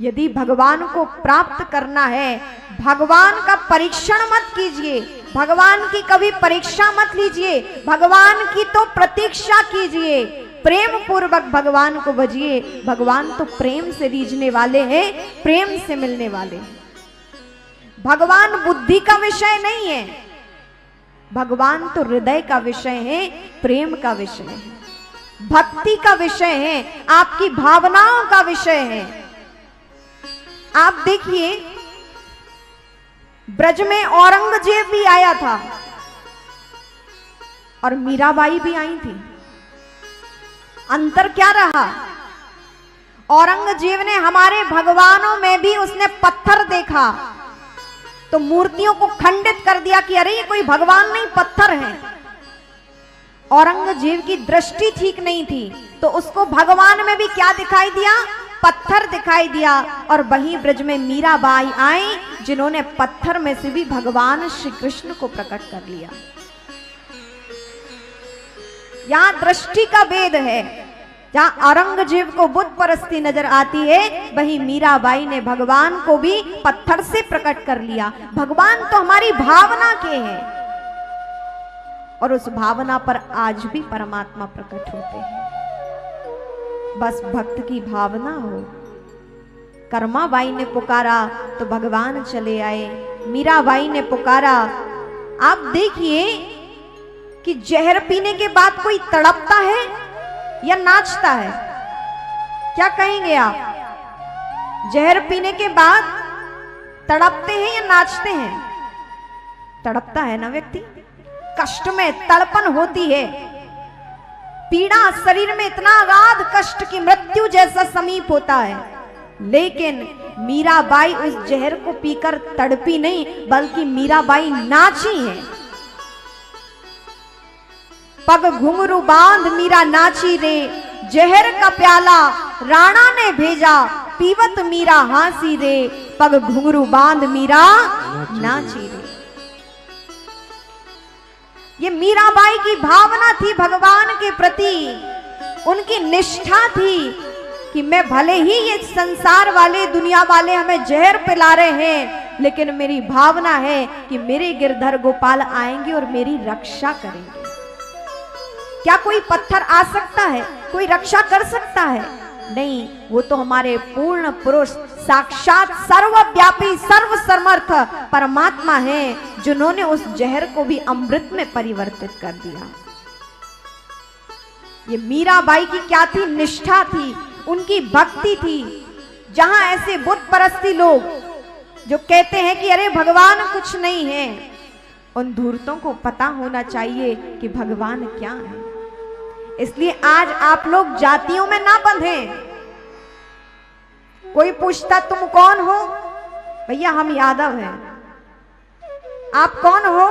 यदि भगवान को प्राप्त करना है, भगवान का परीक्षण मत कीजिए, भगवान की कभी परीक्षा मत लीजिए, भगवान की तो प्रतीक्षा कीजिए, प्रेम पूर्वक भगवान को भजिए। भगवान तो प्रेम से रीझने वाले हैं, प्रेम से मिलने वाले हैं। भगवान बुद्धि का विषय नहीं है, भगवान तो हृदय का विषय है, प्रेम का विषय है, भक्ति का विषय है, आपकी भावनाओं का विषय है। आप देखिए, ब्रज में औरंगजेब भी आया था और मीराबाई भी आई थी। अंतर क्या रहा? औरंगजेब ने हमारे भगवानों में भी उसने पत्थर देखा तो मूर्तियों को खंडित कर दिया कि अरे ये कोई भगवान नहीं, पत्थर है। औरंगजेब की दृष्टि ठीक नहीं थी तो उसको भगवान में भी क्या दिखाई दिया? पत्थर दिखाई दिया। और वहीं ब्रज में मीराबाई आई जिन्होंने पत्थर में से भी भगवान श्री कृष्ण को प्रकट कर लिया। यहां दृष्टि का भेद है। जहां औरंगजेब को बुद्ध परस्ती नजर आती है, वहीं मीराबाई ने भगवान को भी पत्थर से प्रकट कर लिया। भगवान तो हमारी भावना के हैं और उस भावना पर आज भी परमात्मा प्रकट होते हैं। बस भक्त की भावना हो। कर्माबाई ने पुकारा तो भगवान चले आए, मीराबाई ने पुकारा। आप देखिए कि जहर पीने के बाद कोई तड़पता है या नाचता है? क्या कहेंगे आप? जहर पीने के बाद तड़पते हैं या नाचते हैं? तड़पता है ना व्यक्ति, कष्ट में तड़पन होती है, पीड़ा शरीर में इतना अगाध कष्ट की मृत्यु जैसा समीप होता है। लेकिन मीराबाई उस जहर को पीकर तड़पी नहीं, बल्कि मीराबाई नाची है। पग घुंघरू बांध मीरा नाची रे, जहर का प्याला राणा ने भेजा, पीवत मीरा हासी रे, पग घुंघरू बांध मीरा नाची रे। ये मीराबाई की भावना थी भगवान के प्रति, उनकी निष्ठा थी कि मैं भले ही ये संसार वाले दुनिया वाले हमें जहर पिला रहे हैं, लेकिन मेरी भावना है कि मेरे गिरधर गोपाल आएंगे और मेरी रक्षा करेंगे। क्या कोई पत्थर आ सकता है, कोई रक्षा कर सकता है? नहीं, वो तो हमारे पूर्ण पुरुष साक्षात सर्वव्यापी सर्वसमर्थ परमात्मा है, जिन्होंने उस जहर को भी अमृत में परिवर्तित कर दिया। ये मीराबाई की क्या थी? निष्ठा थी, उनकी भक्ति थी। जहां ऐसे बुद्ध परस्ती लोग जो कहते हैं कि अरे भगवान कुछ नहीं है, उन धूर्तों को पता होना चाहिए कि भगवान क्या है। इसलिए आज आप लोग जातियों में ना बंधे। कोई पूछता तुम कौन हो? भैया हम यादव हैं। आप कौन हो?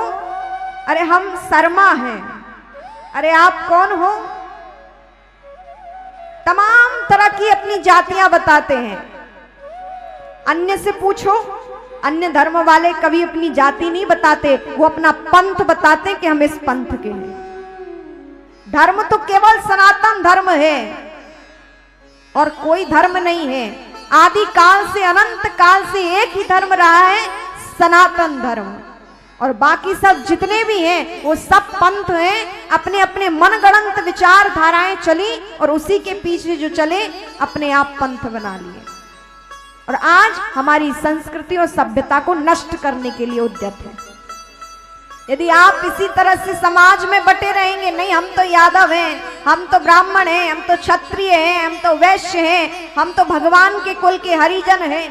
अरे हम शर्मा हैं। अरे आप कौन हो? तमाम तरह की अपनी जातियां बताते हैं। अन्य से पूछो, अन्य धर्म वाले कभी अपनी जाति नहीं बताते, वो अपना पंथ बताते कि हम इस पंथ के हैं। धर्म तो केवल सनातन धर्म है और कोई धर्म नहीं है। आदि काल से अनंत काल से एक ही धर्म रहा है, सनातन धर्म। और बाकी सब जितने भी हैं वो सब पंथ हैं। अपने अपने मनगढ़ंत विचारधाराएं चली और उसी के पीछे जो चले अपने आप पंथ बना लिए और आज हमारी संस्कृति और सभ्यता को नष्ट करने के लिए उद्यत है। यदि आप इसी तरह से समाज में बटे रहेंगे, नहीं हम तो यादव हैं, हम तो ब्राह्मण हैं, हम तो क्षत्रिय हैं, हम तो वैश्य हैं, हम तो भगवान के कुल के हरिजन हैं।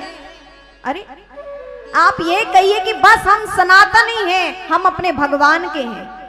अरे आप ये कहिए कि बस हम सनातनी हैं, हम अपने भगवान के हैं।